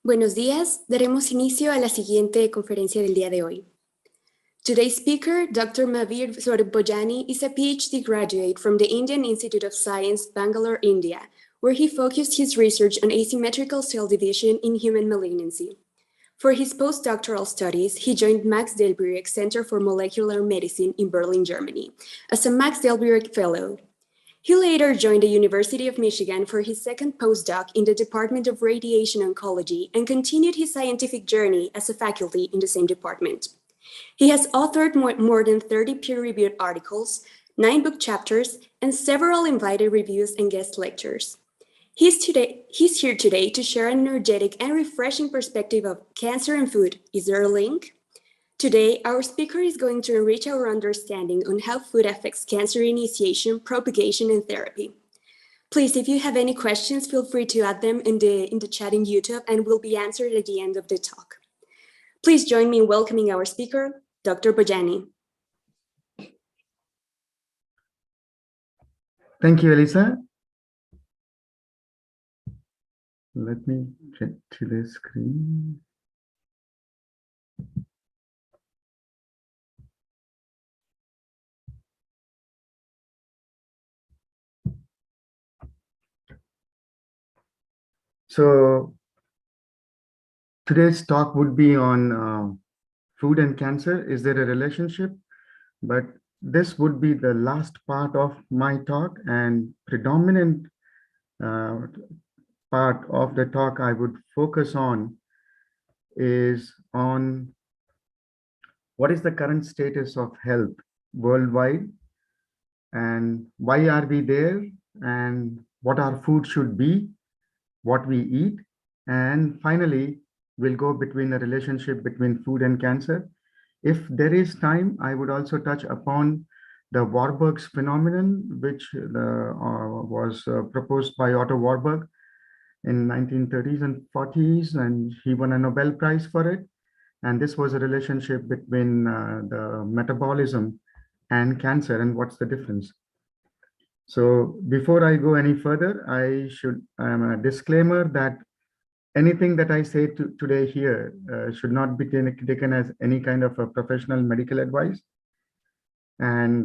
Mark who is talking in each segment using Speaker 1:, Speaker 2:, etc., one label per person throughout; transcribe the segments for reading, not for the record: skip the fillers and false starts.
Speaker 1: Buenos días, daremos inicio a la siguiente conferencia del día de hoy. Today's speaker, Dr. Mahaveer Swaroop Bhojani, is a PhD graduate from the Indian Institute of Science, Bangalore, India, where he focused his research on asymmetrical cell division in human malignancy. For his postdoctoral studies, he joined Max Delbrück Center for Molecular Medicine in Berlin, Germany, as a Max Delbrück Fellow. He later joined the University of Michigan for his second postdoc in the Department of Radiation Oncology and continued his scientific journey as a faculty in the same department. He has authored more than 30 peer-reviewed articles, 9 book chapters, and several invited reviews and guest lectures. He's here today to share an energetic and refreshing perspective of cancer and food. Is there a link? Today, our speaker is going to enrich our understanding on how food affects cancer initiation, propagation, and therapy. Please, if you have any questions, feel free to add them in the chat in YouTube and will be answered at the end of the talk. Please join me in welcoming our speaker, Dr. Bhojani.
Speaker 2: Thank you, Elisa. Let me get to the screen. So today's talk would be on food and cancer. Is there a relationship? But this would be the last part of my talk, and predominant part of the talk I would focus on is on what is the current status of health worldwide, and why are we there, and what our food should be, what we eat, and finally we'll go between the relationship between food and cancer. If there is time, I would also touch upon the Warburg's phenomenon, which was proposed by Otto Warburg in 1930s and 40s, and he won a Nobel Prize for it. And this was a relationship between the metabolism and cancer, and what's the difference. So before I go any further, I should a disclaimer that anything that I say today here should not be taken as any kind of a professional medical advice. And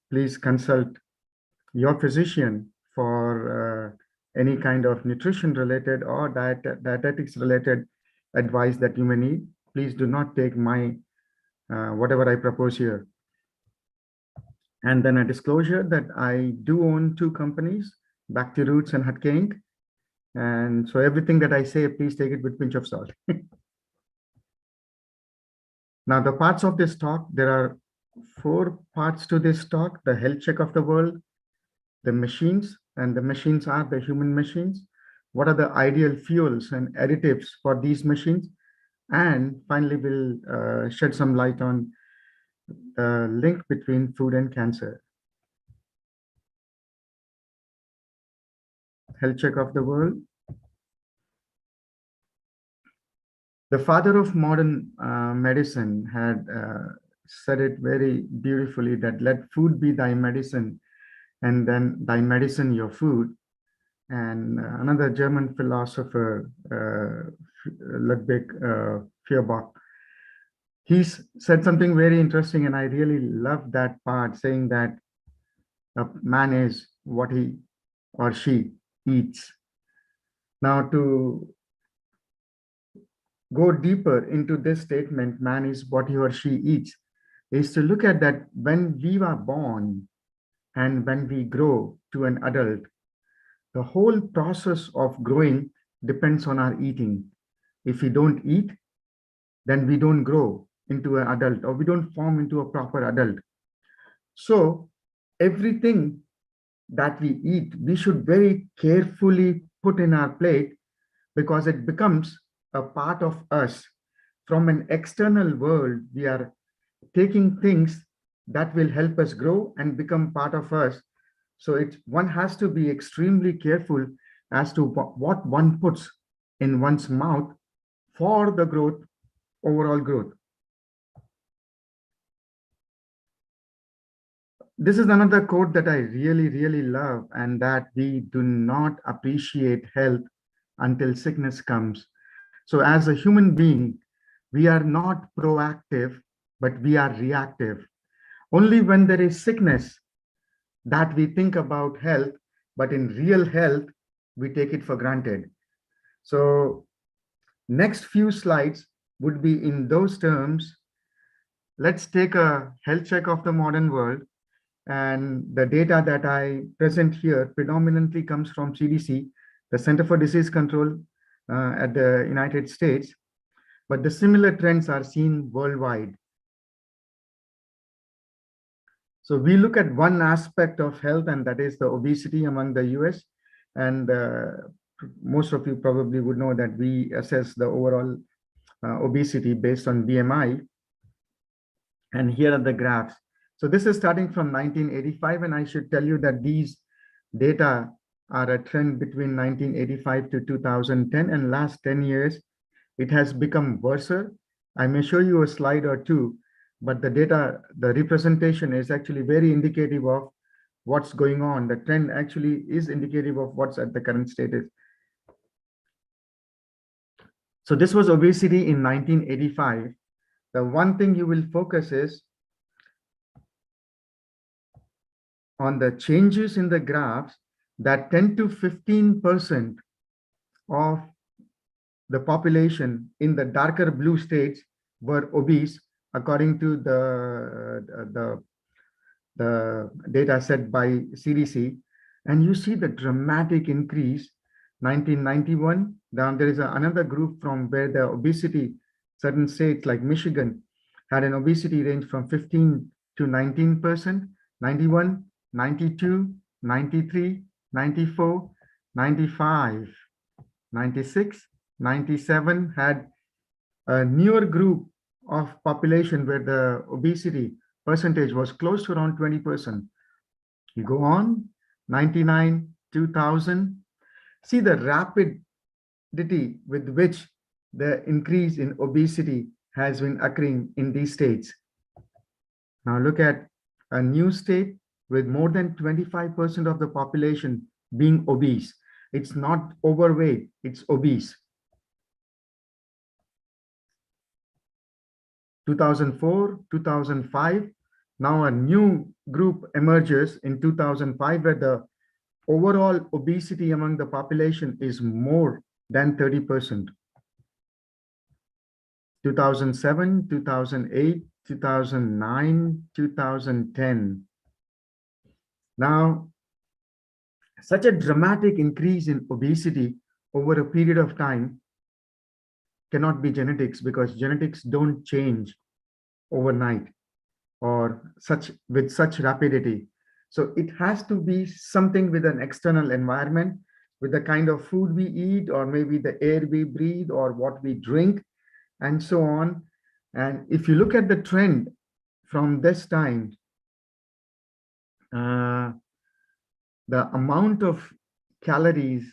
Speaker 2: please consult your physician for any kind of nutrition related or dietetics related advice that you may need. Please do not take my whatever I propose here. And then a disclosure that I do own 2 companies, Back to Roots and Hatke Inc. And so everything that I say, please take it with a pinch of salt. Now, the parts of this talk, there are 4 parts to this talk: the health check of the world, the machines, and the machines are the human machines. What are the ideal fuels and additives for these machines? And finally, we'll shed some light on the link between food and cancer. Health check of the world. The father of modern medicine had said it very beautifully, that let food be thy medicine, and then thy medicine your food. And another German philosopher, Ludwig Feuerbach, he said something very interesting, and I really love that part, saying that a man is what he or she eats. Now, to go deeper into this statement, man is what he or she eats, is to look at that when we are born and when we grow to an adult, the whole process of growing depends on our eating. If we don't eat, then we don't grow into an adult, or we don't form into a proper adult. So everything that we eat, we should very carefully put in our plate, because it becomes a part of us. From an external world, we are taking things that will help us grow and become part of us. So one has to be extremely careful as to what one puts in one's mouth for the growth, overall growth. This is another quote that I really, really love, and that we do not appreciate health until sickness comes. So as a human being, we are not proactive, but we are reactive. Only when there is sickness that we think about health, but in real health, we take it for granted. So next few slides would be in those terms. Let's take a health check of the modern world. And the data that I present here predominantly comes from CDC, the Center for Disease Control at the United States. But the similar trends are seen worldwide. So we look at one aspect of health, and that is the obesity among the US. And most of you probably would know that we assess the overall obesity based on BMI. And here are the graphs. So this is starting from 1985, and I should tell you that these data are a trend between 1985 to 2010, and last 10 years, it has become worse. I may show you a slide or two, but the data, the representation is actually very indicative of what's going on. The trend actually is indicative of what's at the current status. So this was obesity in 1985. The one thing you will focus is on the changes in the graphs, that 10 to 15% of the population in the darker blue states were obese, according to the data set by CDC. And you see the dramatic increase. 1991, then there is another group from where the obesity, certain states like Michigan had an obesity range from 15 to 19%, 91, 92, 93, 94, 95, 96, 97 had a newer group of population where the obesity percentage was close to around 20%. You go on, 99, 2000, see the rapidity with which the increase in obesity has been occurring in these states. Now look at a new state with more than 25% of the population being obese. It's not overweight, it's obese. 2004, 2005, now a new group emerges in 2005 where the overall obesity among the population is more than 30%. 2007, 2008, 2009, 2010. Now, such a dramatic increase in obesity over a period of time cannot be genetics, because genetics don't change overnight or with such rapidity. So it has to be something with an external environment, with the kind of food we eat, or maybe the air we breathe, or what we drink, and so on. And if you look at the trend from this time, the amount of calories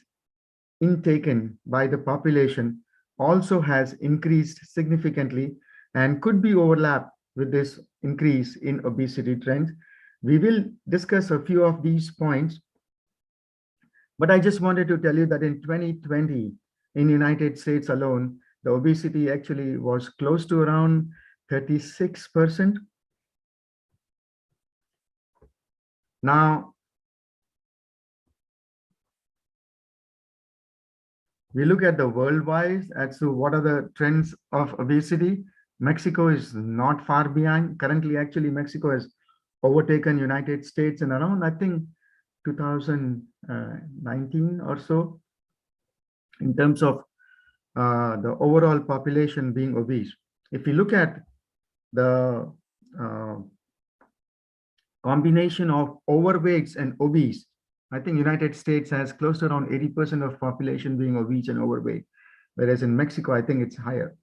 Speaker 2: intaken by the population also has increased significantly and could be overlapped with this increase in obesity trends. We will discuss a few of these points, but I just wanted to tell you that in 2020, in the United States alone, the obesity actually was close to around 36%. Now, we look at the worldwide as to what are the trends of obesity. Mexico is not far behind. Currently, actually, Mexico has overtaken United States in around, I think, 2019 or so, in terms of the overall population being obese. If you look at the combination of overweights and obese, I think United States has close to around 80% of population being obese and overweight, whereas in Mexico, I think it's higher.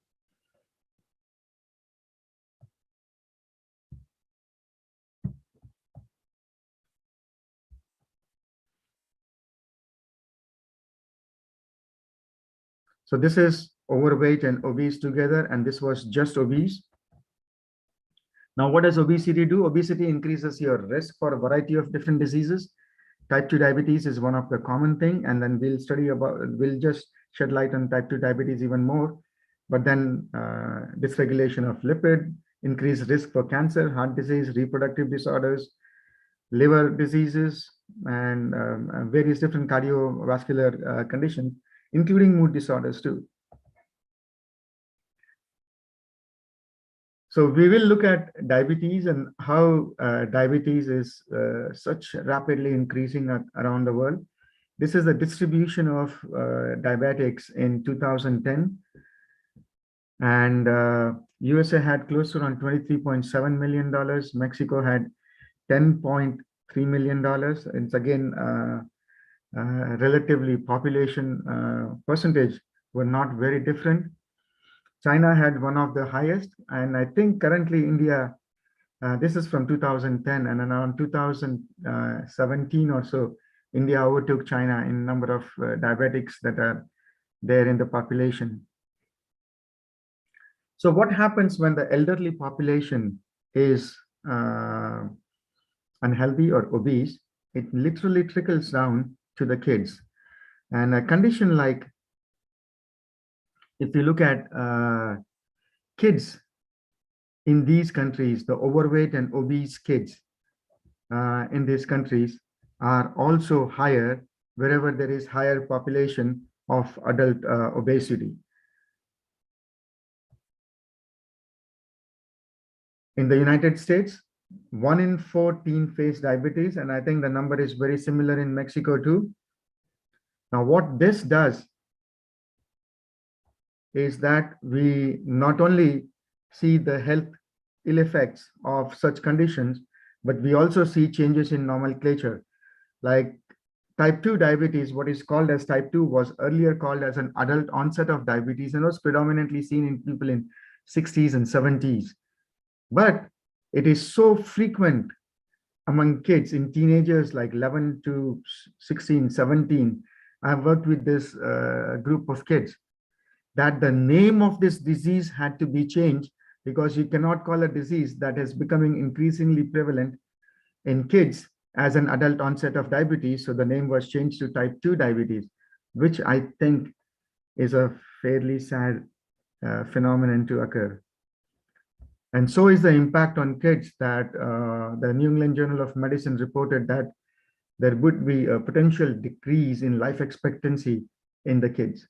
Speaker 2: So this is overweight and obese together, and this was just obese. Now, what does obesity do? Obesity increases your risk for a variety of different diseases. Type 2 diabetes is one of the common thing, and then we'll just shed light on type 2 diabetes even more. but then dysregulation of lipid, increased risk for cancer, heart disease, reproductive disorders, liver diseases, and various different cardiovascular conditions, including mood disorders too. So we will look at diabetes and how diabetes is such rapidly increasing around the world. This is the distribution of diabetics in 2010. And USA had close to around $23.7 million. Mexico had $10.3 million. It's again, relatively population percentage were not very different. China had one of the highest, and I think currently India, this is from 2010, and around 2017 or so, India overtook China in number of diabetics that are there in the population. So what happens when the elderly population is unhealthy or obese? It literally trickles down to the kids. And a condition like, if you look at kids in these countries, the overweight and obese kids in these countries are also higher wherever there is higher population of adult obesity. In the United States, 1 in 4 teens face diabetes, and I think the number is very similar in Mexico too. Now, what this does is that we not only see the health ill effects of such conditions, but we also see changes in nomenclature. Like type 2 diabetes, what is called as type 2 was earlier called as an adult onset of diabetes and was predominantly seen in people in 60s and 70s. But it is so frequent among kids, in teenagers like 11 to 16, 17. I've worked with this group of kids, that the name of this disease had to be changed because you cannot call a disease that is becoming increasingly prevalent in kids as an adult onset of diabetes. So the name was changed to type 2 diabetes, which I think is a fairly sad phenomenon to occur. And so is the impact on kids that the New England Journal of Medicine reported that there would be a potential decrease in life expectancy in the kids.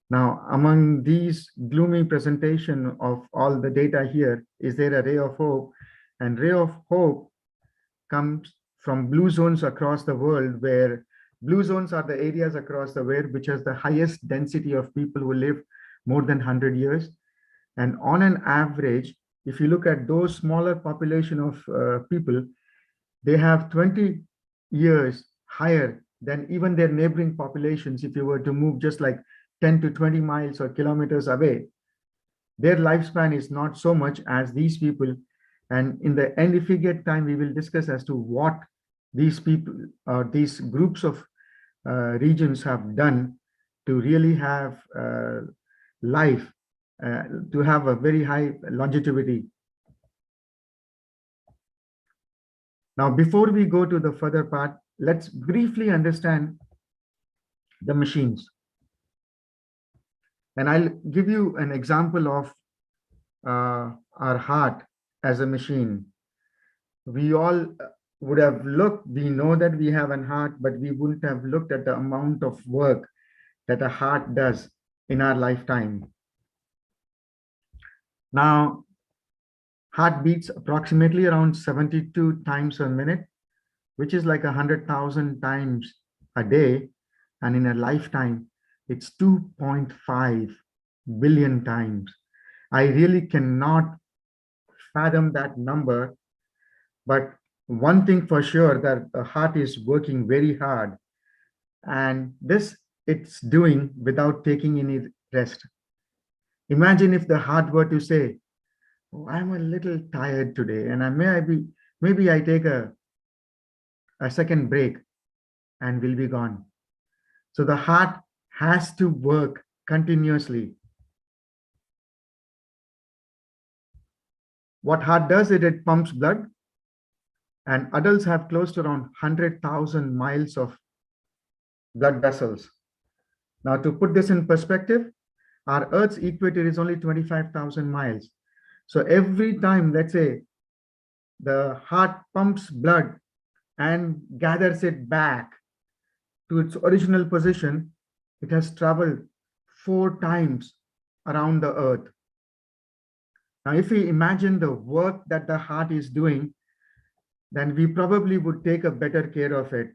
Speaker 2: Now, among these gloomy presentation of all the data here, is there a ray of hope? And ray of hope comes from blue zones across the world, where blue zones are the areas across the world which has the highest density of people who live more than 100 years. And on an average, if you look at those smaller population of people, they have 20 years higher than even their neighboring populations. If you were to move just like 10 to 20 miles or kilometers away, their lifespan is not so much as these people. And in the end, if we get time, we will discuss as to what these people or these groups of regions have done to really have life, to have a very high longevity. Now, before we go to the further part, let's briefly understand the machines. And I'll give you an example of our heart as a machine. We all would have looked, we know that we have a heart, but we wouldn't have looked at the amount of work that a heart does in our lifetime. Now, heart beats approximately around 72 times a minute, which is like 100,000 times a day. And in a lifetime, it's 2.5 billion times. I really cannot fathom that number, but one thing for sure, that the heart is working very hard, and this it's doing without taking any rest. Imagine if the heart were to say, oh, I'm a little tired today, and maybe I take a second break and will be gone. So the heart has to work continuously. What heart does is it pumps blood, and adults have close to around 100,000 miles of blood vessels. Now, to put this in perspective, our Earth's equator is only 25,000 miles. So every time, let's say, the heart pumps blood and gathers it back to its original position, it has traveled 4 times around the Earth. Now, if we imagine the work that the heart is doing, then we probably would take a better care of it.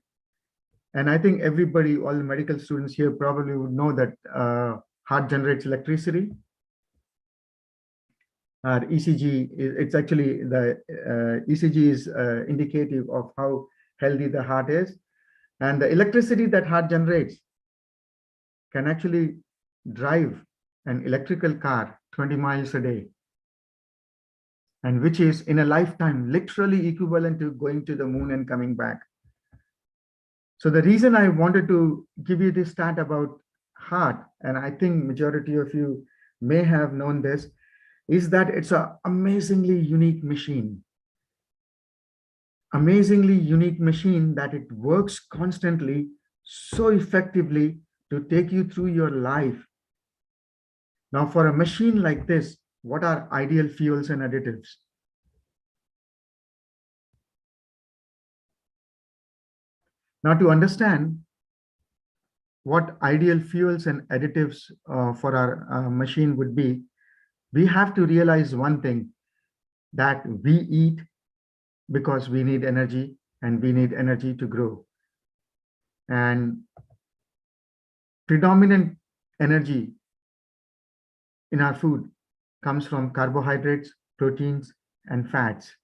Speaker 2: And I think everybody, all the medical students here probably would know that heart generates electricity. Our ECG, it's actually the ECG is indicative of how healthy the heart is. And the electricity that heart generates can actually drive an electrical car 20 miles a day. And which is in a lifetime, literally equivalent to going to the moon and coming back. So the reason I wanted to give you this stat about heart, and I think majority of you may have known this, is that it's an amazingly unique machine. Amazingly unique machine that it works constantly, so effectively to take you through your life. Now, for a machine like this, what are ideal fuels and additives? Now, to understand what ideal fuels and additives for our machine would be, we have to realize one thing, that we eat because we need energy and we need energy to grow. And predominant energy in our food comes from carbohydrates, proteins, and fats.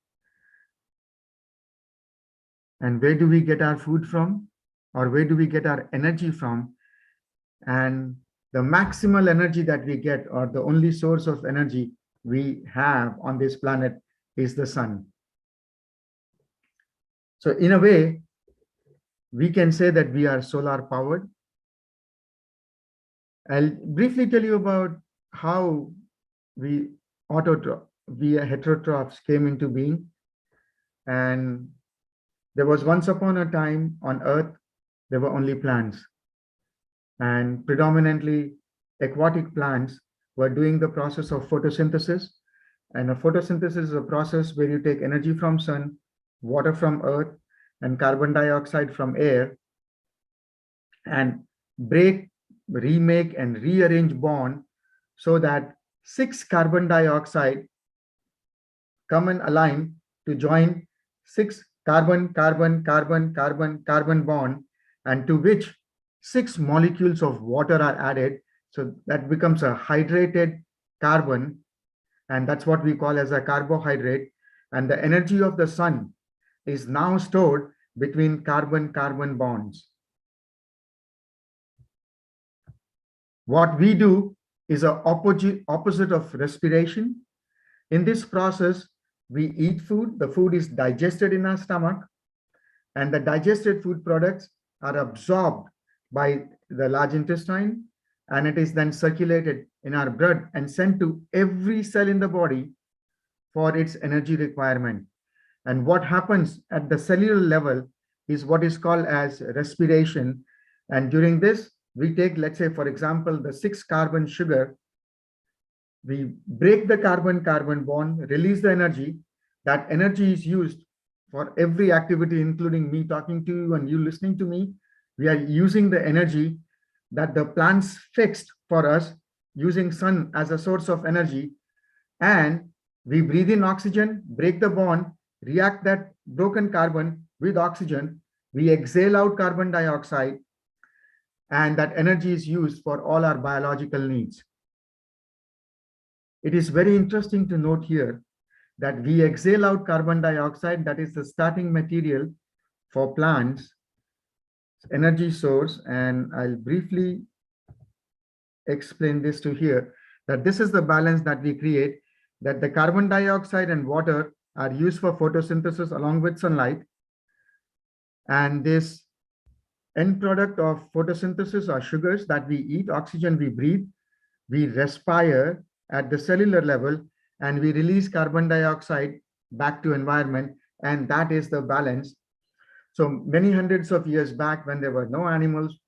Speaker 2: And where do we get our food from? Or where do we get our energy from? And the maximal energy that we get, or the only source of energy we have on this planet, is the sun. So in a way, we can say that we are solar powered. I'll briefly tell you about how we heterotrophs came into being. And there was once upon a time on Earth, there were only plants. And predominantly aquatic plants were doing the process of photosynthesis. And a photosynthesis is a process where you take energy from sun, water from earth, and carbon dioxide from air, and break, remake, and rearrange bond so that 6 carbon dioxide come and align to join 6 carbon, carbon, carbon, carbon, carbon bond, and to which 6 molecules of water are added. So that becomes a hydrated carbon, and that's what we call as a carbohydrate. And the energy of the sun is now stored between carbon-carbon bonds. What we do is an opposite of respiration. In this process, we eat food, the food is digested in our stomach, and the digested food products are absorbed by the large intestine, and it is then circulated in our blood and sent to every cell in the body for its energy requirement. And what happens at the cellular level is what is called as respiration. And during this, we take, let's say, for example, the 6 carbon sugar, we break the carbon-carbon bond, release the energy. That energy is used for every activity, including me talking to you and you listening to me. We are using the energy that the plants fixed for us, using sun as a source of energy. And we breathe in oxygen, break the bond, react that broken carbon with oxygen. We exhale out carbon dioxide, and that energy is used for all our biological needs. It is very interesting to note here that we exhale out carbon dioxide, that is the starting material for plants, energy source. And I'll briefly explain this to here, that this is the balance that we create, that the carbon dioxide and water are used for photosynthesis along with sunlight. And this end product of photosynthesis are sugars that we eat, oxygen we breathe, we respire at the cellular level, and we release carbon dioxide back to environment, and that is the balance. So many hundreds of years back, when there were no animals,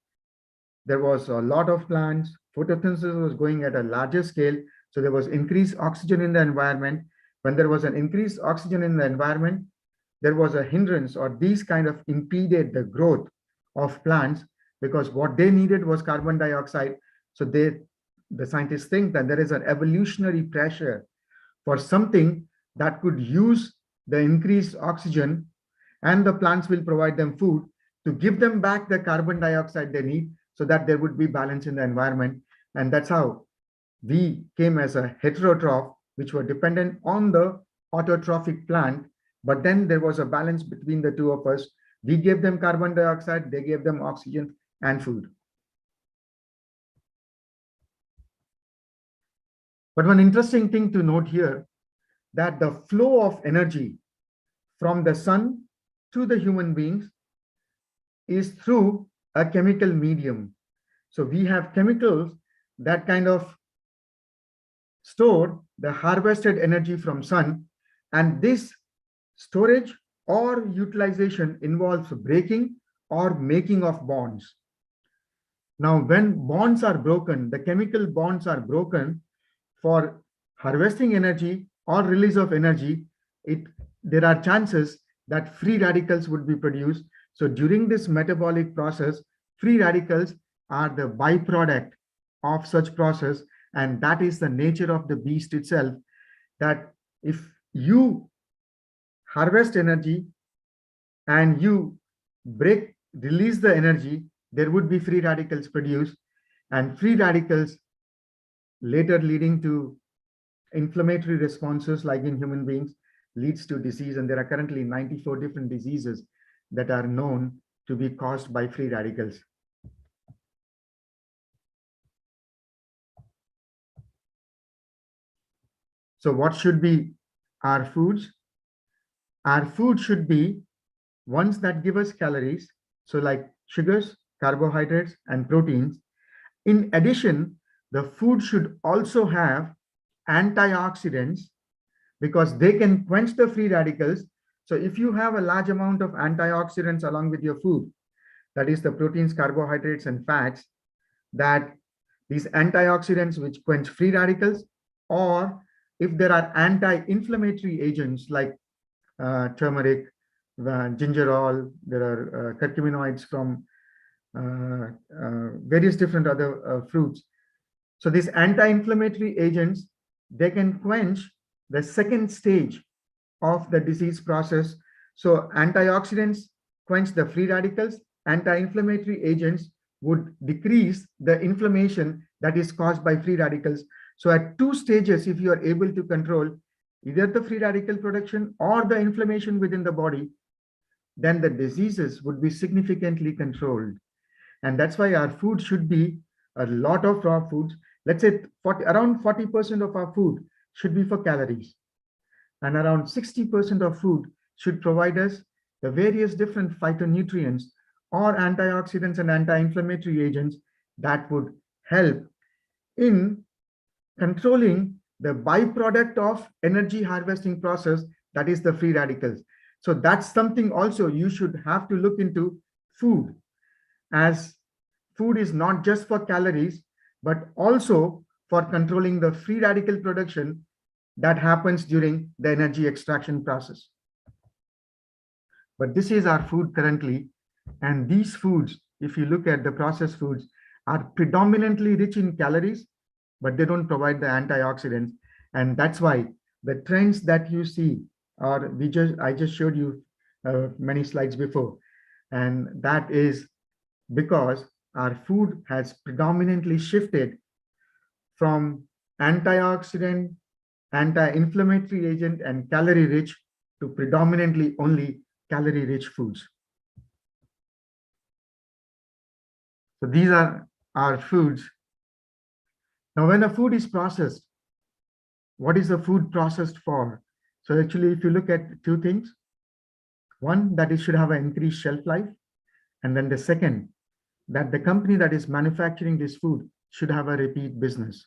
Speaker 2: there was a lot of plants, photosynthesis was going at a larger scale, so there was increased oxygen in the environment. When there was an increased oxygen in the environment, there was a hindrance, or these kind of impeded the growth of plants, because what they needed was carbon dioxide. So the scientists think that there is an evolutionary pressure for something that could use the increased oxygen, and the plants will provide them food to give them back the carbon dioxide they need, so that there would be balance in the environment. And that's how we came as a heterotroph, which were dependent on the autotrophic plant. But then there was a balance between the two of us. We gave them carbon dioxide, they gave them oxygen and food. But one interesting thing to note here, that the flow of energy from the sun to the human beings is through a chemical medium. So we have chemicals that kind of store the harvested energy from sun, and this storage or utilization involves breaking or making of bonds. Now, when bonds are broken, the chemical bonds are broken for harvesting energy or release of energy, there are chances that free radicals would be produced. So during this metabolic process, free radicals are the byproduct of such process, and that is the nature of the beast itself, that if you harvest energy and you release the energy, there would be free radicals produced, and free radicals later leading to inflammatory responses, like in human beings, leads to disease. And there are currently 94 different diseases that are known to be caused by free radicals. So what should be our foods? Our food should be ones that give us calories, so like sugars, carbohydrates, and proteins. In addition, the food should also have antioxidants, because they can quench the free radicals. So if you have a large amount of antioxidants along with your food, that is the proteins, carbohydrates, and fats, that these antioxidants which quench free radicals, or if there are anti-inflammatory agents like turmeric, gingerol, there are curcuminoids from various different other fruits. So these anti-inflammatory agents, they can quench the second stage of the disease process. So antioxidants quench the free radicals, anti-inflammatory agents would decrease the inflammation that is caused by free radicals. So at two stages, if you are able to control either the free radical production or the inflammation within the body, then the diseases would be significantly controlled. And that's why our food should be a lot of raw foods. Let's say around 40% of our food should be for calories, and around 60% of food should provide us the various different phytonutrients or antioxidants and anti-inflammatory agents that would help in controlling the byproduct of energy harvesting process, that is the free radicals. So that's something also you should have to look into food, as food is not just for calories, but also for controlling the free radical production that happens during the energy extraction process. But this is our food currently. And these foods, if you look at the processed foods, are predominantly rich in calories, but they don't provide the antioxidants. And that's why the trends that you see are, I just showed you many slides before. And that is because our food has predominantly shifted from antioxidant, anti-inflammatory agent, and calorie rich to predominantly only calorie rich foods. So these are our foods. Now, when a food is processed, what is the food processed for? So actually, if you look at two things, one, that it should have an increased shelf life. And then the second, that the company that is manufacturing this food should have a repeat business.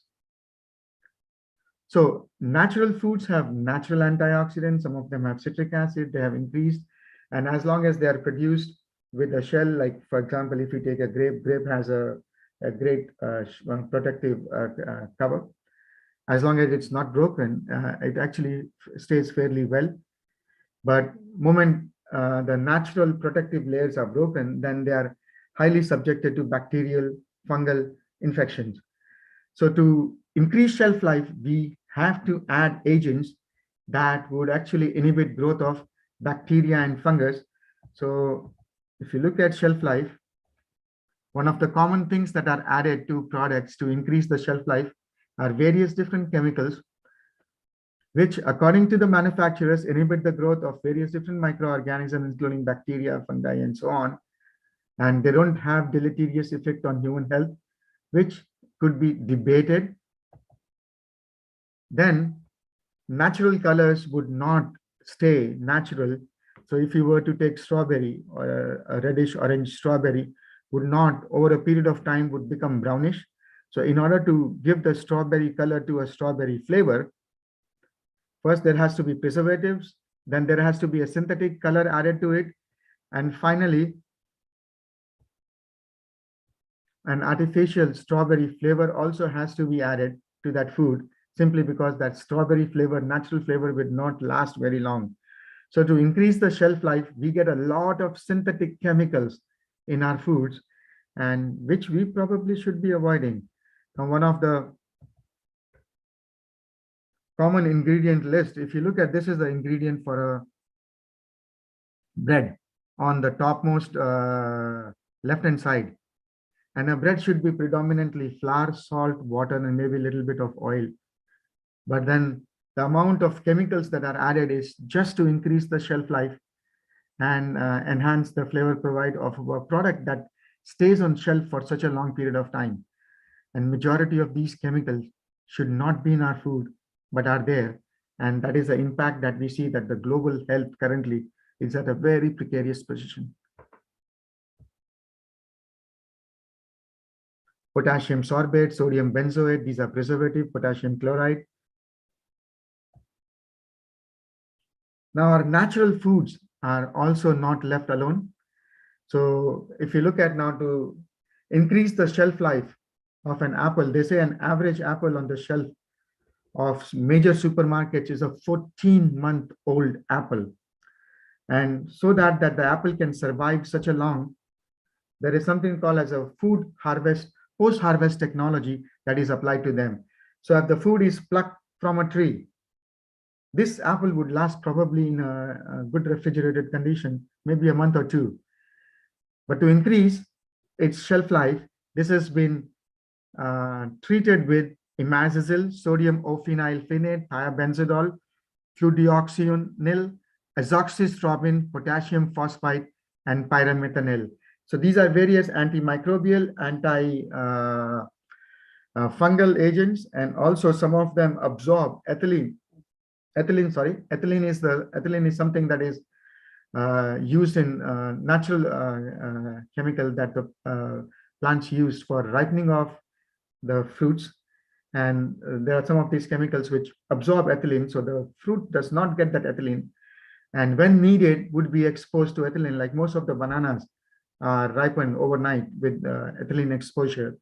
Speaker 2: So natural foods have natural antioxidants. Some of them have citric acid, they have increased. And as long as they are produced with a shell, like for example, if you take a grape has a a great protective cover. As long as it's not broken, it actually stays fairly well. But moment the natural protective layers are broken, then they are highly subjected to bacterial, fungal infections. So to increase shelf life, we have to add agents that would actually inhibit growth of bacteria and fungus. So if you look at shelf life, one of the common things that are added to products to increase the shelf life are various different chemicals, which according to the manufacturers inhibit the growth of various different microorganisms, including bacteria, fungi, and so on. And they don't have deleterious effect on human health, which could be debated. Then natural colors would not stay natural. So if you were to take strawberry or a reddish orange strawberry, would not over a period of time would become brownish. So in order to give the strawberry color to a strawberry flavor, first there has to be preservatives, then there has to be a synthetic color added to it, and finally an artificial strawberry flavor also has to be added to that food, simply because that strawberry flavor, natural flavor, would not last very long. So to increase the shelf life, we get a lot of synthetic chemicals in our foods, and which we probably should be avoiding. Now, one of the common ingredient list, if you look at this, is the ingredient for a bread on the topmost left-hand side. And a bread should be predominantly flour, salt, water, and maybe a little bit of oil. But then the amount of chemicals that are added is just to increase the shelf life and enhance the flavor profile of a product that stays on shelf for such a long period of time. And majority of these chemicals should not be in our food, but are there. And that is the impact that we see, that the global health currently is at a very precarious position. Potassium sorbate, sodium benzoate, these are preservative, potassium chloride. Now, our natural foods are also not left alone. So if you look at now, to increase the shelf life of an apple, they say an average apple on the shelf of major supermarkets is a 14-month-old apple. And so that the apple can survive such a long, there is something called as a food harvest, post-harvest technology that is applied to them. So if the food is plucked from a tree, this apple would last probably in a good refrigerated condition, maybe a month or two. But to increase its shelf life, this has been treated with imazicil, sodium ophenylphenate, thiabenzidol, fludeoxonil, azoxystrobin, potassium phosphate, and pyrimethamine. So these are various antimicrobial, fungal agents, and also some of them absorb ethylene. Ethylene is something that is used in natural chemical that the plants use for ripening of the fruits. And there are some of these chemicals which absorb ethylene, so the fruit does not get that ethylene, and when needed would be exposed to ethylene. Like most of the bananas are ripened overnight with ethylene exposure.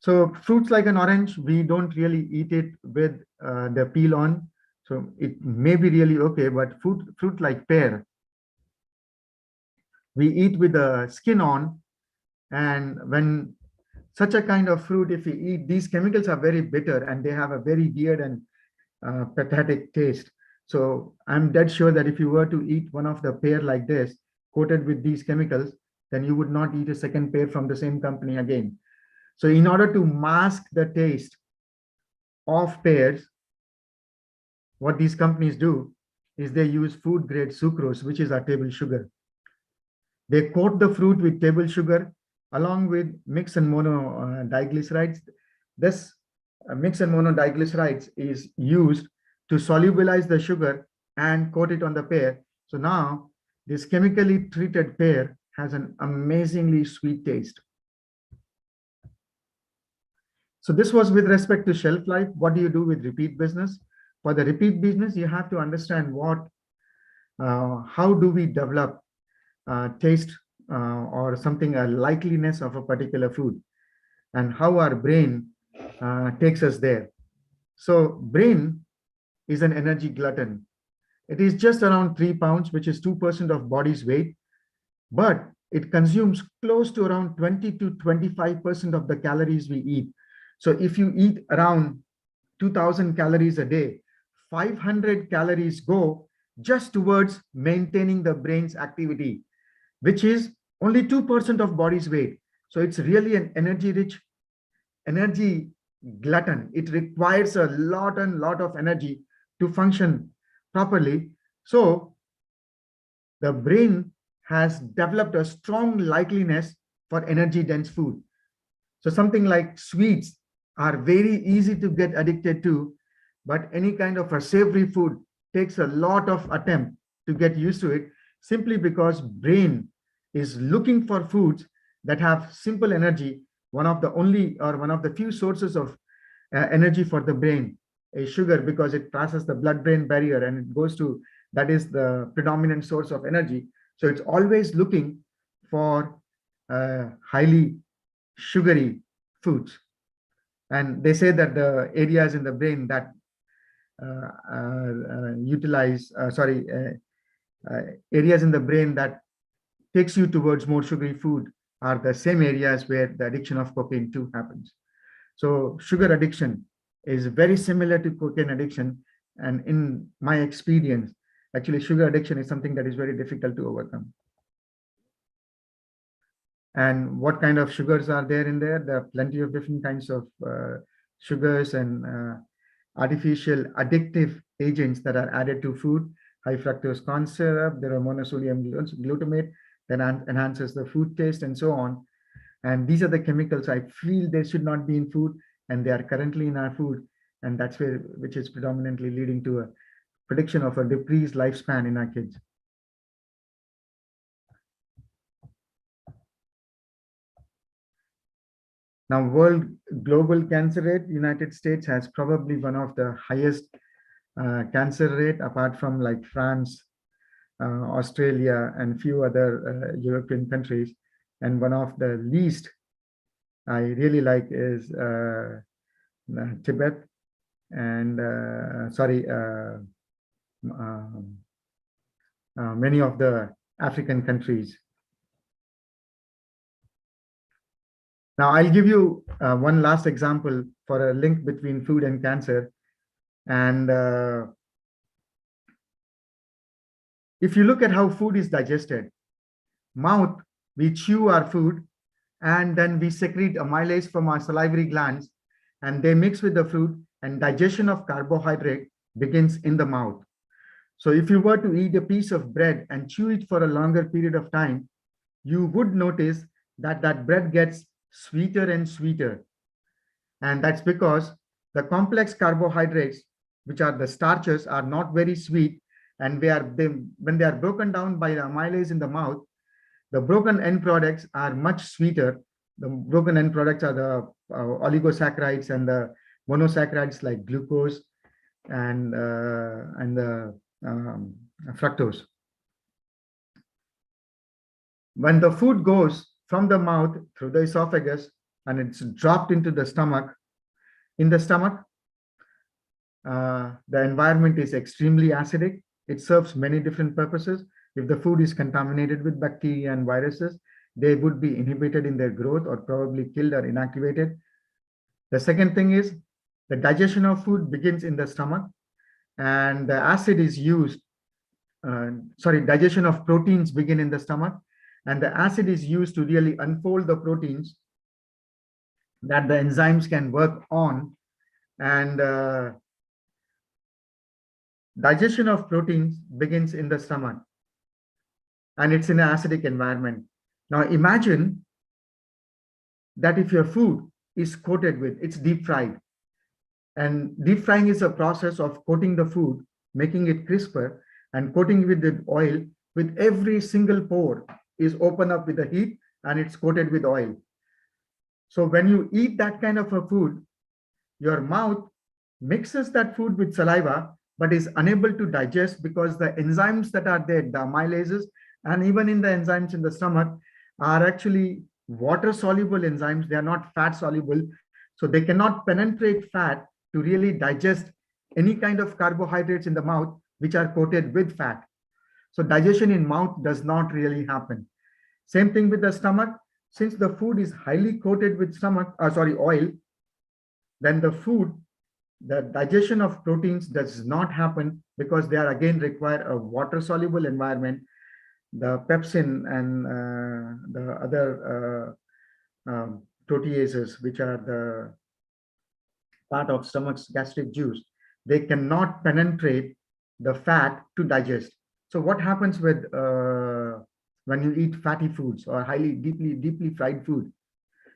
Speaker 2: So fruits like an orange, we don't really eat it with the peel on. So it may be really okay, but fruit like pear, we eat with the skin on. And when such a kind of fruit, if we eat, these chemicals are very bitter and they have a very weird and pathetic taste. So I'm dead sure that if you were to eat one of the pear like this, coated with these chemicals, then you would not eat a second pear from the same company again. So in order to mask the taste of pears, what these companies do is they use food grade sucrose, which is our table sugar. They coat the fruit with table sugar along with mix and mono diglycerides. This mix and mono diglycerides is used to solubilize the sugar and coat it on the pear. So now this chemically treated pear has an amazingly sweet taste. So this was with respect to shelf life. What do you do with repeat business? For the repeat business, you have to understand how do we develop taste or something, a likeliness of a particular food, and how our brain takes us there. So brain is an energy glutton. It is just around 3 pounds, which is 2% of body's weight, but it consumes close to around 20 to 25% of the calories we eat. So if you eat around 2000 calories a day, 500 calories go just towards maintaining the brain's activity, which is only 2% of body's weight. So it's really an energy glutton. It requires a lot and lot of energy to function properly. So the brain has developed a strong likeliness for energy dense food. So something like sweets are very easy to get addicted to, but any kind of a savory food takes a lot of attempt to get used to it, simply because brain is looking for foods that have simple energy. One of the few sources of energy for the brain is sugar, because it passes the blood-brain barrier and it goes to, that is the predominant source of energy. So it's always looking for highly sugary foods. And they say that the areas in the brain that areas in the brain that takes you towards more sugary food are the same areas where the addiction of cocaine too happens. So sugar addiction is very similar to cocaine addiction. And in my experience, actually sugar addiction is something that is very difficult to overcome. And what kind of sugars are there in there? There are plenty of different kinds of sugars and artificial addictive agents that are added to food. High fructose corn syrup, there are monosodium glutamate that enhances the food taste, and so on. And these are the chemicals I feel they should not be in food, and they are currently in our food. And that's which is predominantly leading to a prediction of a decreased lifespan in our kids. Now, world global cancer rate, United States has probably one of the highest cancer rate, apart from like France, Australia, and few other European countries. And one of the least I really like is Tibet, and many of the African countries. Now, I'll give you one last example for a link between food and cancer. And if you look at how food is digested, mouth, we chew our food, and then we secrete amylase from our salivary glands, and they mix with the food, and digestion of carbohydrate begins in the mouth. So if you were to eat a piece of bread and chew it for a longer period of time, you would notice that that bread gets sweeter and sweeter. And that's because the complex carbohydrates, which are the starches, are not very sweet. And when they are broken down by the amylase in the mouth, the broken end products are much sweeter. The broken end products are the oligosaccharides and the monosaccharides like glucose and the fructose. When the food goes from the mouth through the esophagus and it's dropped into the stomach, in the stomach, the environment is extremely acidic. It serves many different purposes. If the food is contaminated with bacteria and viruses, they would be inhibited in their growth or probably killed or inactivated. The second thing is the digestion of food begins in the stomach, and the acid is used, digestion of proteins begin in the stomach, and the acid is used to really unfold the proteins that the enzymes can work on. And digestion of proteins begins in the stomach, and it's in an acidic environment. Now imagine that if your food is coated with, it's deep fried, and deep frying is a process of coating the food, making it crisper, and coating with the oil, with every single pore is open up with the heat, and it's coated with oil. So when you eat that kind of a food, your mouth mixes that food with saliva, but is unable to digest because the enzymes that are there, the amylases, and even in the enzymes in the stomach, are actually water soluble enzymes. They are not fat soluble. So they cannot penetrate fat to really digest any kind of carbohydrates in the mouth, which are coated with fat. So digestion in mouth does not really happen. Same thing with the stomach. Since the food is highly coated with oil, then the digestion of proteins does not happen because they are again require a water soluble environment. The pepsin and the other proteases, which are the part of stomach's gastric juice, they cannot penetrate the fat to digest. So what happens with when you eat fatty foods or highly deeply fried food?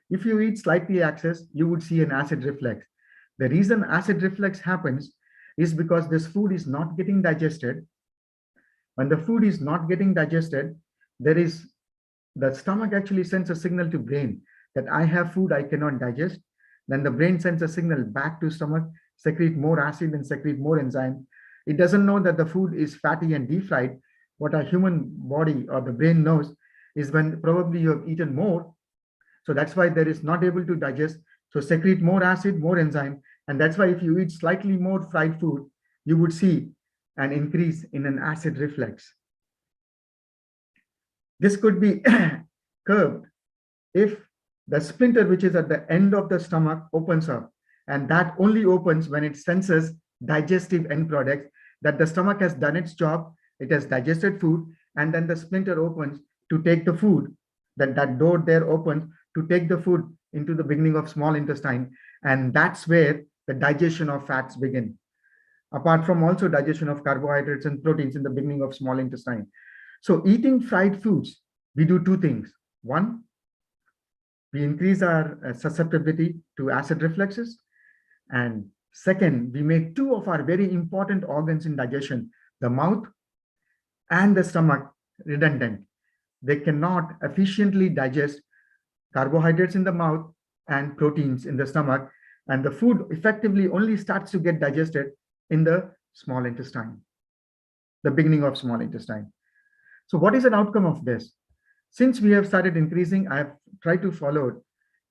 Speaker 2: If you eat slightly excess, you would see an acid reflux. The reason acid reflux happens is because this food is not getting digested. When the food is not getting digested, the stomach actually sends a signal to brain that I have food I cannot digest. Then the brain sends a signal back to stomach, secrete more acid and secrete more enzyme. It doesn't know that the food is fatty and deep fried. What our human body or the brain knows is when probably you have eaten more. So that's why there is not able to digest. So secrete more acid, more enzyme. And that's why if you eat slightly more fried food, you would see an increase in an acid reflux. This could be curbed if the splinter, which is at the end of the stomach, opens up. And that only opens when it senses digestive end products, that the stomach has done its job, it has digested food, and then the splinter opens to take the food, that door there opens to take the food into the beginning of small intestine. And that's where the digestion of fats begin. Apart from also digestion of carbohydrates and proteins in the beginning of small intestine. So eating fried foods, we do two things. One, we increase our susceptibility to acid refluxes. And second, we make two of our very important organs in digestion, the mouth and the stomach, redundant. They cannot efficiently digest carbohydrates in the mouth and proteins in the stomach. And the food effectively only starts to get digested in the small intestine, the beginning of small intestine. So what is an outcome of this? Since we have started increasing, I have tried to follow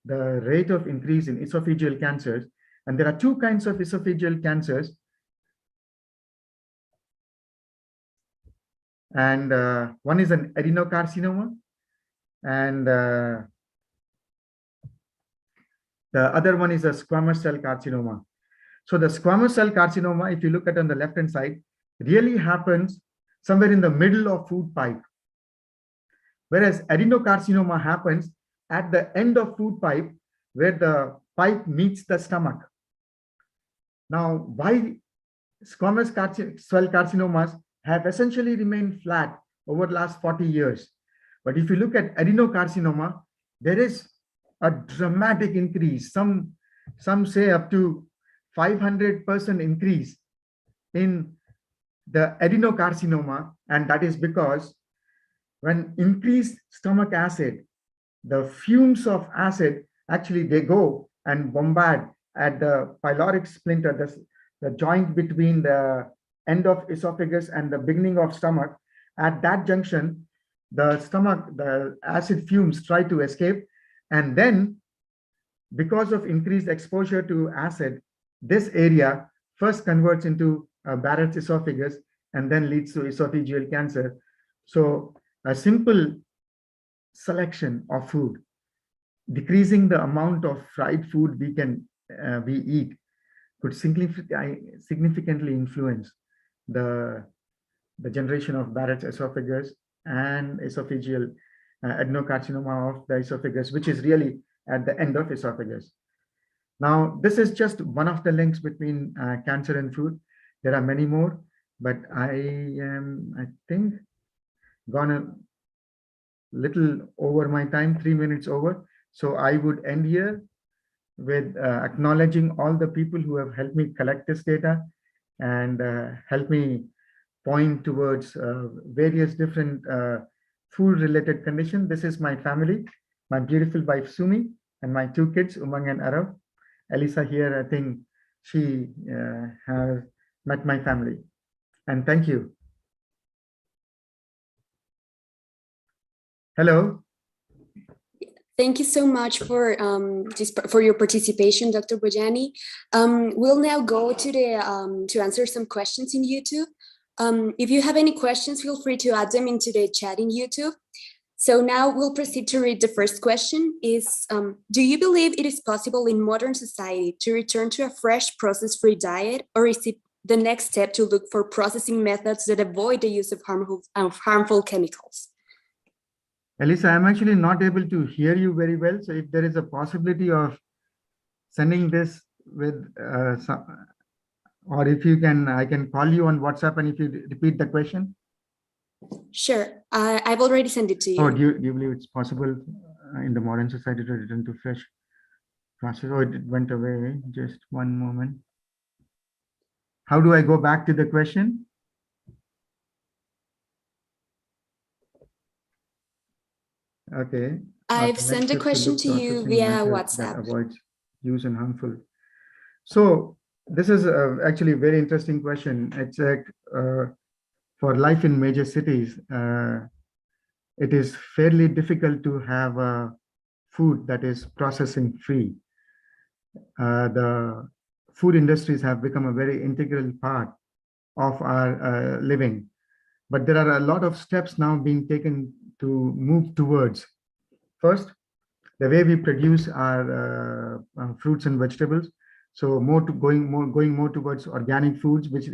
Speaker 2: the rate of increase in esophageal cancers. And there are two kinds of esophageal cancers. And one is an adenocarcinoma. And the other one is a squamous cell carcinoma. So the squamous cell carcinoma, if you look at on the left-hand side, really happens somewhere in the middle of food pipe. Whereas adenocarcinoma happens at the end of food pipe where the pipe meets the stomach. Now, why squamous cell carcinomas have essentially remained flat over the last 40 years. But if you look at adenocarcinoma, there is a dramatic increase. Some say up to 500% increase in the adenocarcinoma, and that is because when increased stomach acid, the fumes of acid actually they go and bombard at the pyloric splinter, the joint between the end of esophagus and the beginning of stomach. At that junction, the acid fumes try to escape, and then because of increased exposure to acid, this area first converts into Barrett's esophagus and then leads to esophageal cancer. So a simple selection of food, decreasing the amount of fried food we eat, could significantly influence the generation of Barrett's esophagus and esophageal adenocarcinoma of the esophagus, which is really at the end of esophagus. Now, this is just one of the links between cancer and food. There are many more, but I think, gone a little over my time, 3 minutes over. So I would end here with acknowledging all the people who have helped me collect this data and help me point towards various different food-related conditions. This is my family, my beautiful wife, Sumi, and my two kids, Umang and Arav. Elisa here, I think she has met my family. And thank you. Hello.
Speaker 1: Thank you so much for your participation, Dr. Bhojani. We'll now go to answer some questions in YouTube. If you have any questions, feel free to add them into the chat in YouTube. So now we'll proceed to read the first question is, do you believe it is possible in modern society to return to a fresh process-free diet, or is it the next step to look for processing methods that avoid the use of harmful chemicals?
Speaker 2: Elisa, I'm actually not able to hear you very well. So if there is a possibility of sending this with or if you can, I can call you on WhatsApp, and if you repeat the question.
Speaker 1: Sure, I've already sent it to you.
Speaker 2: Oh, do you believe it's possible in the modern society to return to fresh process? Oh, it went away. Just one moment. How do I go back to the question? Okay.
Speaker 1: I've sent a question to you via WhatsApp.
Speaker 2: That avoids use and harmful. So this is actually a very interesting question. It's like for life in major cities, it is fairly difficult to have a food that is processing free. The food industries have become a very integral part of our living, but there are a lot of steps now being taken to move towards. First, the way we produce our fruits and vegetables. So going more towards organic foods, which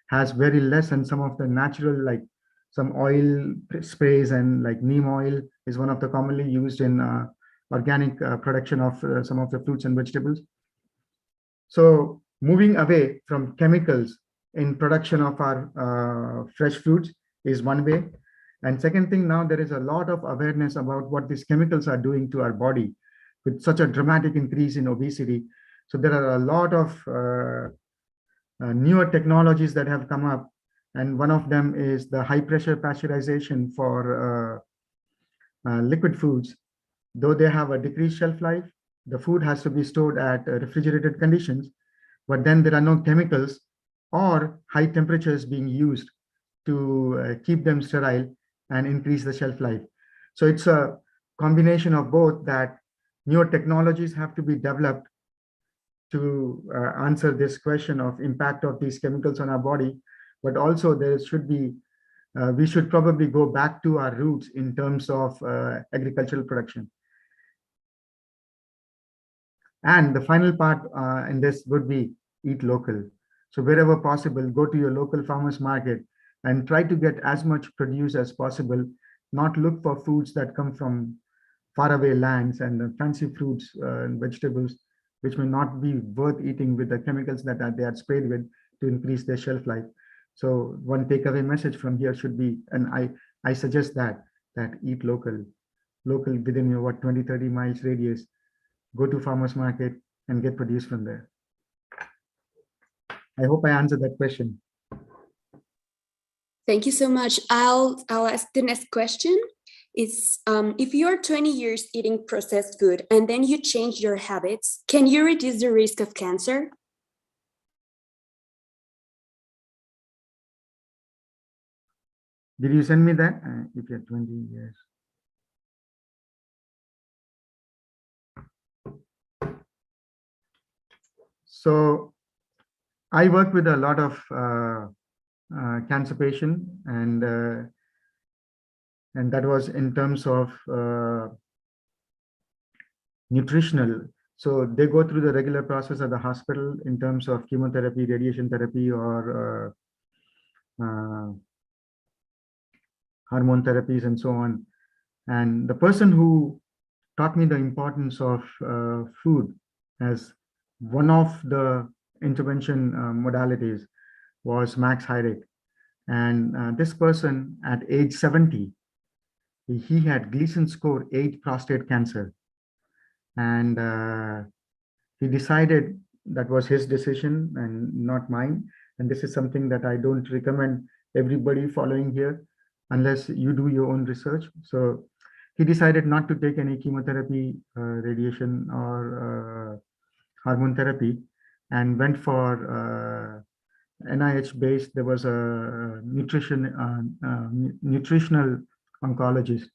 Speaker 2: has very less, and some of the natural, like some oil sprays, and like neem oil is one of the commonly used in organic production of some of the fruits and vegetables. So moving away from chemicals in production of our fresh fruits is one way. And second thing, now there is a lot of awareness about what these chemicals are doing to our body with such a dramatic increase in obesity. So there are a lot of newer technologies that have come up. And one of them is the high pressure pasteurization for liquid foods. Though they have a decreased shelf life, the food has to be stored at refrigerated conditions, but then there are no chemicals or high temperatures being used to keep them sterile and increase the shelf life. So it's a combination of both, that newer technologies have to be developed to answer this question of impact of these chemicals on our body, but also there should be, we should probably go back to our roots in terms of agricultural production. And the final part in this would be eat local. So wherever possible, go to your local farmers market and try to get as much produce as possible, not look for foods that come from faraway lands and fancy fruits and vegetables, which may not be worth eating with the chemicals that they are sprayed with to increase their shelf life. So one takeaway message from here should be, and I suggest that eat local within your 20-30 miles radius. Go to farmers market and get produce from there. I hope I answered that question.
Speaker 1: Thank you so much. I'll ask the next question. Is if you're 20 years eating processed food and then you change your habits, can you reduce the risk of cancer?
Speaker 2: Did you send me that? If you're 20 years. So I work with a lot of cancer patients, and that was in terms of nutritional. So they go through the regular process at the hospital in terms of chemotherapy, radiation therapy, or hormone therapies and so on. And the person who taught me the importance of food as one of the intervention modalities was Max Heyrich. And this person at age 70, he had Gleason score 8 prostate cancer. And he decided, that was his decision and not mine. And this is something that I don't recommend everybody following here unless you do your own research. So he decided not to take any chemotherapy, radiation, or hormone therapy, and went for NIH based. There was a nutritional oncologist,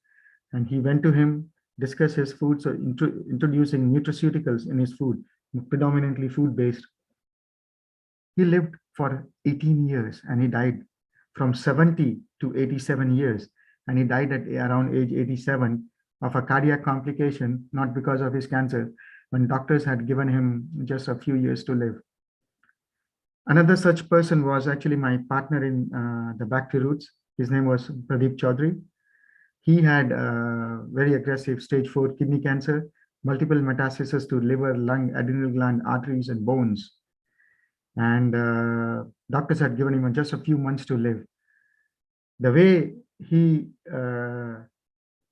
Speaker 2: and he went to him discuss his food, so introducing nutraceuticals in his food, predominantly food-based. He lived for 18 years and he died from 70 to 87 years. And he died at around age 87 of a cardiac complication, not because of his cancer, when doctors had given him just a few years to live. Another such person was actually my partner in the Back to Roots. His name was Pradeep Chaudhary. He had very aggressive stage 4 kidney cancer, multiple metastases to liver, lung, adrenal gland, arteries, and bones. And doctors had given him just a few months to live. The way he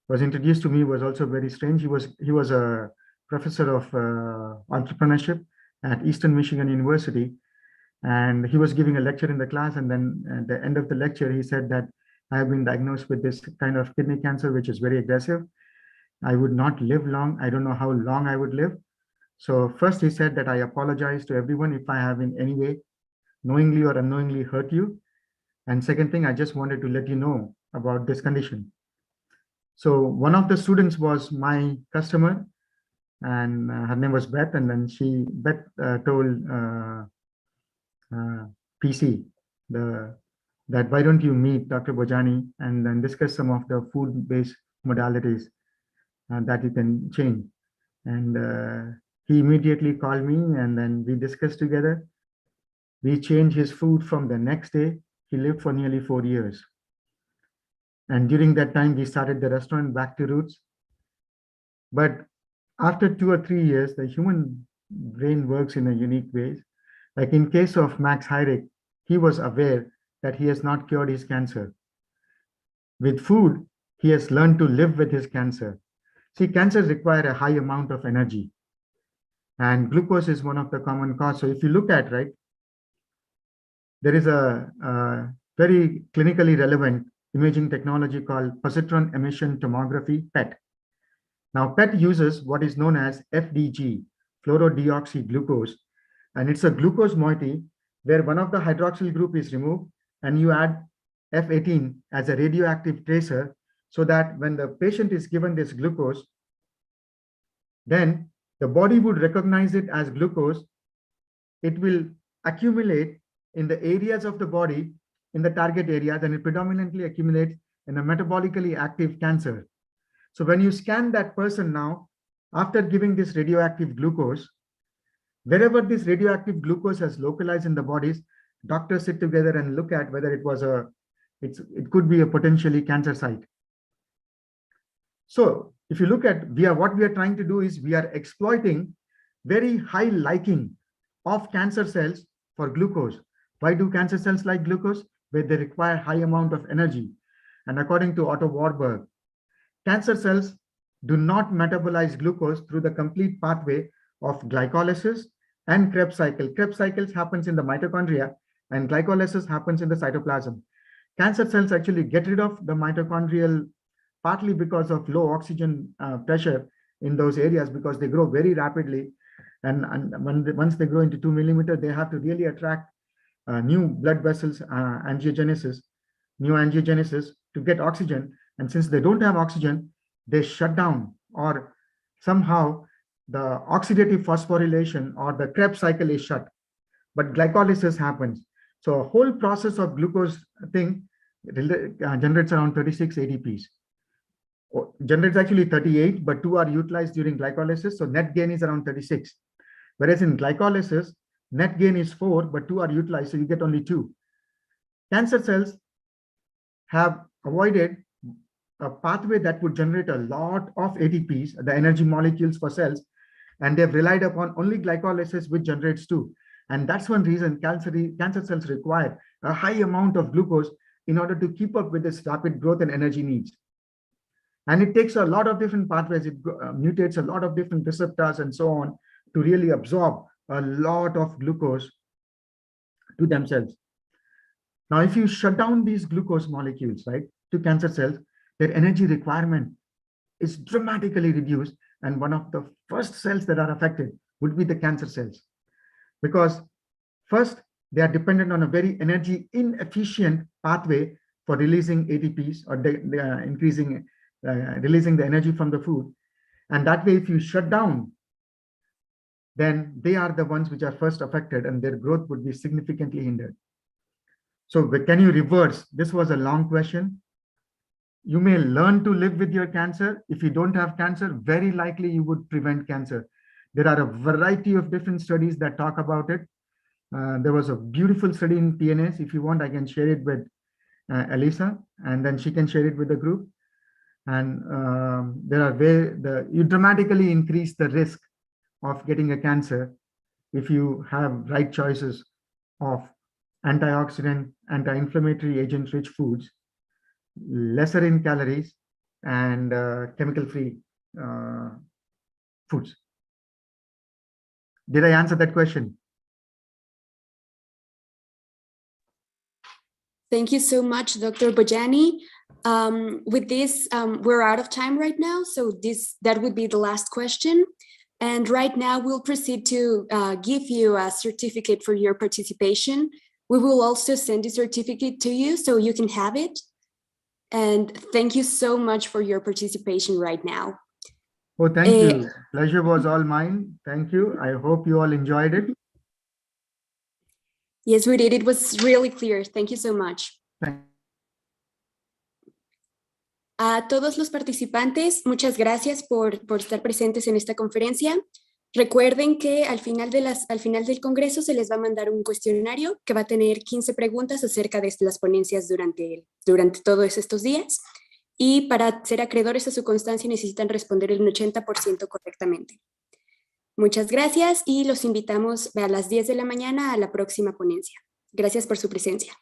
Speaker 2: was introduced to me was also very strange. He was a professor of entrepreneurship at Eastern Michigan University, and he was giving a lecture in the class. And then at the end of the lecture, he said that I have been diagnosed with this kind of kidney cancer, which is very aggressive. I would not live long. I don't know how long I would live. So first he said that I apologize to everyone if I have in any way knowingly or unknowingly hurt you. And second thing, I just wanted to let you know about this condition. So one of the students was my customer, and her name was Beth. And then Beth told PC that why don't you meet Dr. Bhojani and then discuss some of the food-based modalities that you can change. And he immediately called me, and then we discussed together. We changed his food from the next day. He lived for nearly 4 years. And during that time, we started the restaurant Back to Roots. But after 2 or 3 years, the human brain works in a unique way. Like in case of Max Heyrich, he was aware that he has not cured his cancer. With food, he has learned to live with his cancer. See, cancers require a high amount of energy. And glucose is one of the common causes. So if you look at, right, there is a very clinically relevant imaging technology called positron emission tomography, PET. Now, PET uses what is known as FDG, fluorodeoxyglucose, and it's a glucose moiety where one of the hydroxyl group is removed, and you add F18 as a radioactive tracer, so that when the patient is given this glucose, then the body would recognize it as glucose. It will accumulate in the areas of the body, in the target areas, and it predominantly accumulates in a metabolically active cancer. So when you scan that person now, after giving this radioactive glucose, wherever this radioactive glucose has localized in the bodies, doctors sit together and look at whether it could be a potentially cancer site. So if you look at what we are trying to do is we are exploiting very high liking of cancer cells for glucose. Why do cancer cells like glucose? Where they require high amount of energy. And according to Otto Warburg, cancer cells do not metabolize glucose through the complete pathway of glycolysis and Krebs cycle. Krebs cycles happens in the mitochondria and glycolysis happens in the cytoplasm. Cancer cells actually get rid of the mitochondrial partly because of low oxygen pressure in those areas, because they grow very rapidly. And once they grow into 2 millimeters, they have to really attract new blood vessels, new angiogenesis to get oxygen. And since they don't have oxygen, they shut down, or somehow the oxidative phosphorylation or the Krebs cycle is shut, but glycolysis happens. So a whole process of glucose thing generates around 36 ADPs. Generates actually 38, but 2 are utilized during glycolysis. So net gain is around 36. Whereas in glycolysis, net gain is 4, but 2 are utilized, so you get only 2. Cancer cells have avoided a pathway that would generate a lot of ATPs, the energy molecules for cells, and they've relied upon only glycolysis, which generates 2. And that's one reason cancer cells require a high amount of glucose in order to keep up with this rapid growth and energy needs. And it takes a lot of different pathways. It mutates a lot of different receptors and so on to really absorb a lot of glucose to themselves. Now, if you shut down these glucose molecules, right, to cancer cells, their energy requirement is dramatically reduced. And one of the first cells that are affected would be the cancer cells. Because first, they are dependent on a very energy inefficient pathway for releasing ATPs or releasing the energy from the food. And that way, if you shut down, then they are the ones which are first affected and their growth would be significantly hindered. So can you reverse? This was a long question. You may learn to live with your cancer. If you don't have cancer, very likely you would prevent cancer. There are a variety of different studies that talk about it. There was a beautiful study in TNS. If you want, I can share it with Elisa, and then she can share it with the group. And you dramatically increase the risk of getting a cancer if you have right choices of antioxidant, anti-inflammatory agent-rich foods, lesser in calories, and chemical-free foods. Did I answer that question?
Speaker 1: Thank you so much, Dr. Bhojani. With this, we're out of time right now, so that would be the last question. And right now, we'll proceed to give you a certificate for your participation. We will also send the certificate to you so you can have it. And thank you so much for your participation right now.
Speaker 2: Oh, thank you. Pleasure was all mine. Thank you. I hope you all enjoyed it.
Speaker 1: Yes, we did. It was really clear. Thank you so much. A todos los participantes, muchas gracias por estar presentes en esta conferencia. Recuerden que al final del congreso se les va a mandar un cuestionario que va a tener 15 preguntas acerca de las ponencias durante todos estos días. Y para ser acreedores a su constancia necesitan responder el 80% correctamente. Muchas gracias y los invitamos a las 10 de la mañana a la próxima ponencia. Gracias por su presencia.